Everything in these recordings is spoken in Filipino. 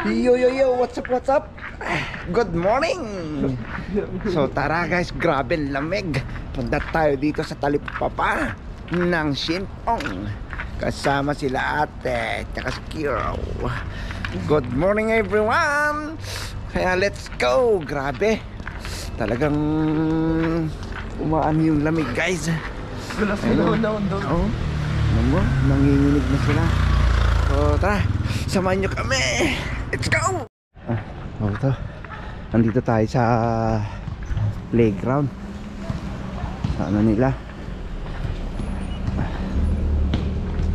Yo, yo, yo, what's up, what's up? Good morning! So tara guys, grabe ang lamig. Punta tayo dito sa talipapa ng Shinpong. Kasama sila ate, tsaka si Kiro. Good morning everyone! Kaya let's go! Grabe, talagang umaan yung lamig guys. Ayun. Oh, nanginginig na sila. So tara, samahan nyo kami. Let's go! Ito, nandito tayo sa playground. Sa ano nila.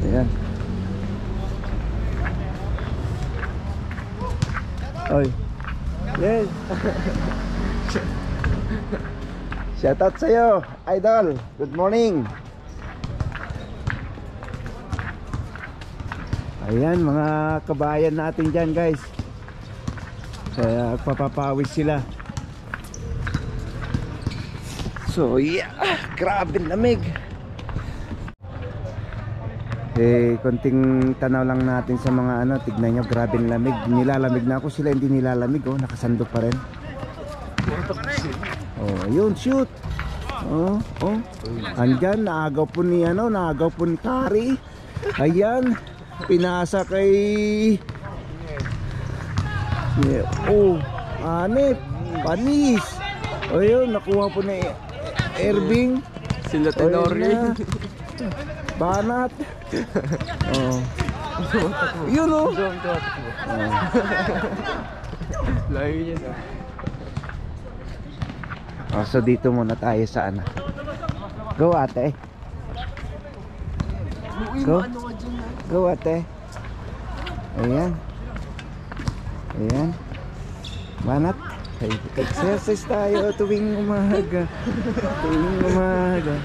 Ayan. Oy. Yes. Shout out sa'yo, idol. Good morning. Ayan, mga kabayan natin dyan guys. Kaya papapawis sila. So yeah, grabe lamig. Konting tanaw lang natin sa mga ano. Tignan nyo, grabe lamig. Nilalamig na ako, sila hindi nilalamig. Oh, nakasandok pa rin. Oh, yun, shoot. Oh, oh. Andyan, naagaw po ni ano, naagaw po ni Kari. Ayan, pinasa kay oh, anip, panis. O yun, nakuha po ni Erving. Sila Tenorio. Banat. Oh. Yun o. Layo niya na. Oh, so dito muna tayo sa ano. Go ate. Go. Go ate. Ayan. Ayan. Banat. Exercise tayo tuwing umaga. Tuwing umaga.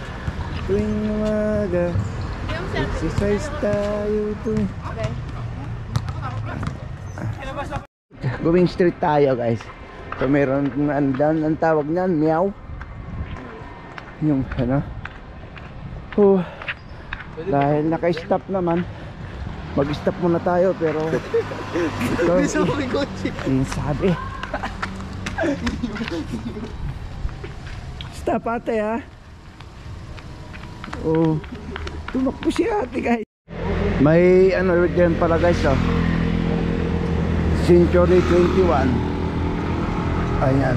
Tuwing umaga. Exercise tayo tuwing. Going street tayo guys. So meron ang tawag niyan, meow. Yung ano. Oh. Dahil naka-stop naman, mag-stop muna tayo pero ito, yung sabi stop ate ha. Oh, tumakbo si ate guys. May ano dyan pala guys oh. Century 21. Ayan,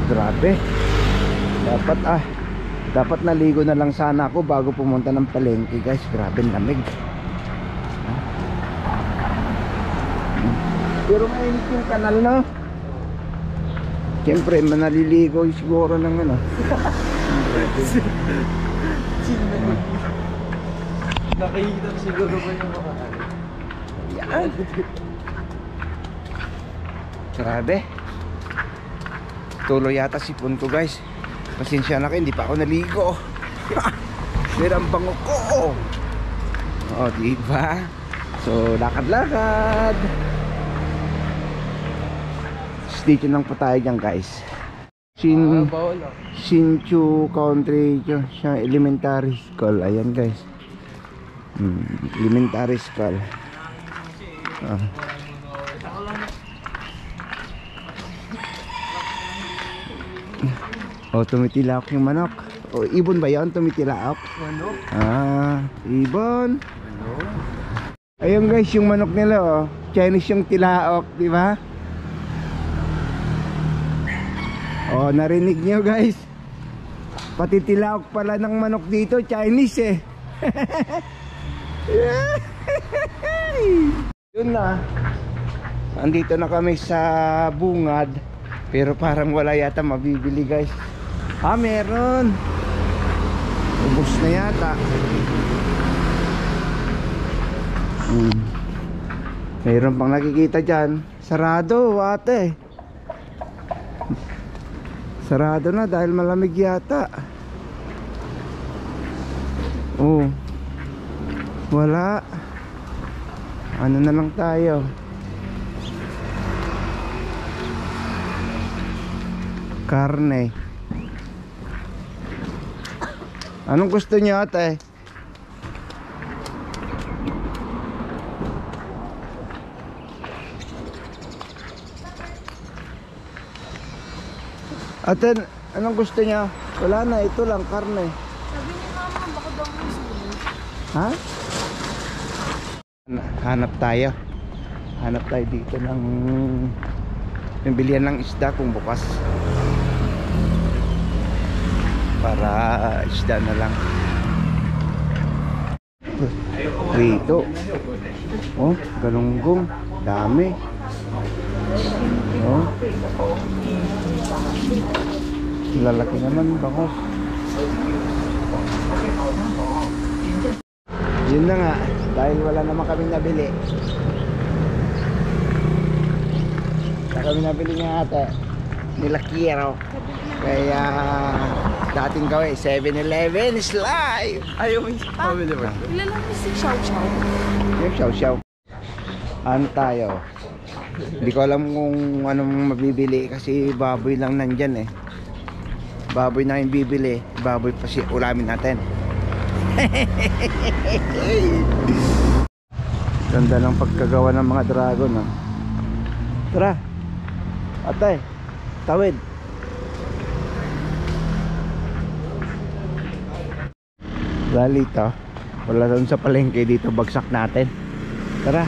grabe. Dapat naligo na lang sana ako bago pumunta ng palengke guys. Grabe lamig. Pero mainit yung kanal no. Siyempre manaliligo siguro ng ano. Nakikita siguro ba yung mga yan. Grabe. Tuloy yata sipon ko guys. Pasensya na kayo, hindi pa ako naligo. Pero ang bango ko. O, diba? So, lakad-lakad. Dito lang po tayo dyan guys. Shinchu Country siya, elementary school. Ayan guys. Elementary school. Oh, tumitilaok yung manok. Oh, ibon ba yan? Tumitilaok? manok? Ibon. Ayun guys, yung manok nila oh. Chinese yung tilaok, di ba? Oh, narinig nyo guys. Pati tilaok pala ng manok dito, Chinese eh. Yun na. Andito na kami sa bungad. Pero parang wala yata mabibili guys. Meron. Ubus na yata. Meron pang nakikita dyan. Sarado ate. Sarado na dahil malamig yata. Oh. Wala. Ano na lang tayo. Karne. Anong gusto niyo ate? Ate, anong gusto niya? Wala na, ito lang, karne. Sabi ni mama, baka daw may sulit. Ha? Hanap tayo. Hanap tayo dito ng yung bilihan ng isda kung bukas. Para isda na lang. Rito. Oh, galunggong. Dami. Oh. Lalaki naman, bangos. Yun na nga, dahil wala naman kaming nabili. Wala kami nabili nga ate. Nila Kiro. Kaya dating gawin 7-Eleven is live. Ayaw mo sabi naman. Kilala mo si Chow Chow? Yung xiao-xiao. Ano tayo? Hindi ko alam kung anong mabibili kasi baboy lang nandyan eh. Baboy na yung bibili. Baboy pa si ulamin natin. Ganda ng pagkagawa ng mga dragon, no? Tara ate, tawid. Lalito, wala doon sa palengke dito, bagsak natin. Tara,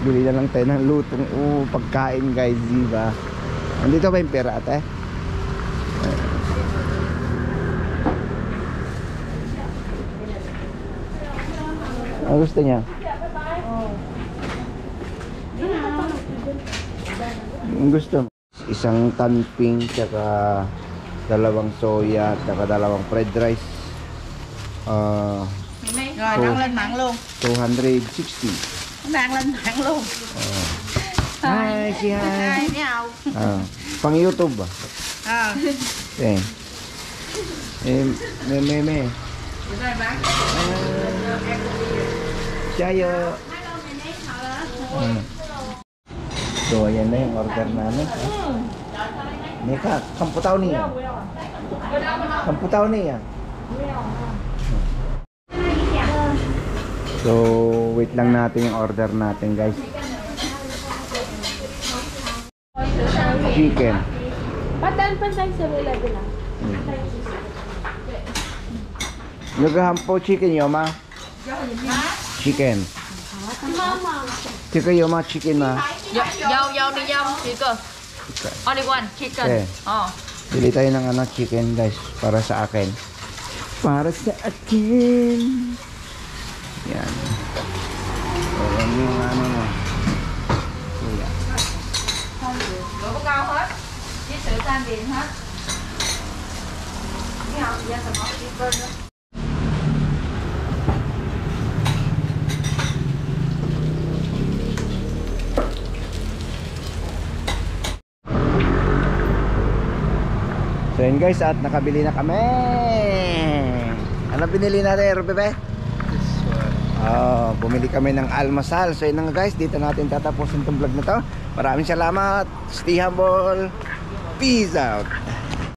bili na lang tayo ng lutong pagkain guys, diba? Nandito ba yung pera ate? Ano gusto niya? Ang gusto mo? Isang tanping, tsaka dalawang soya, tsaka dalawang fried rice. Rồi đăng lên mạng luôn. 260. Đăng lên mạng luôn. Hi, si hi. Ai thấy không? Pang YouTube ba? Eh. Me. Rồi bán. Chayo. So, ayan na yung order namin. Neka, kamputaw niya. Kamputaw niya. So, wait lang natin yung order natin, guys. Chicken. Padaan pa tayo sa 11 ah. Naghahampo chicken, Yoma. Chicken. Mama. Chicken, Yoma, chicken ma. Dâu đi dâu chị cơ. Only one chicken. Okay. Bili tayo ng chicken, guys, para sa akin. Para sa akin. Yan. So, yan yung mo. Kuya. Đủ có cao hết. Với sự tan điền hết. Thấy không? Giờ tao nói chicken đó. So yun guys, at nakabili na kami. Ano binili natin, Rupepe? Bumili kami ng almasal. So yun na nga guys, dito natin tatapusin itong vlog na to. Maraming salamat. Stay humble. Peace out.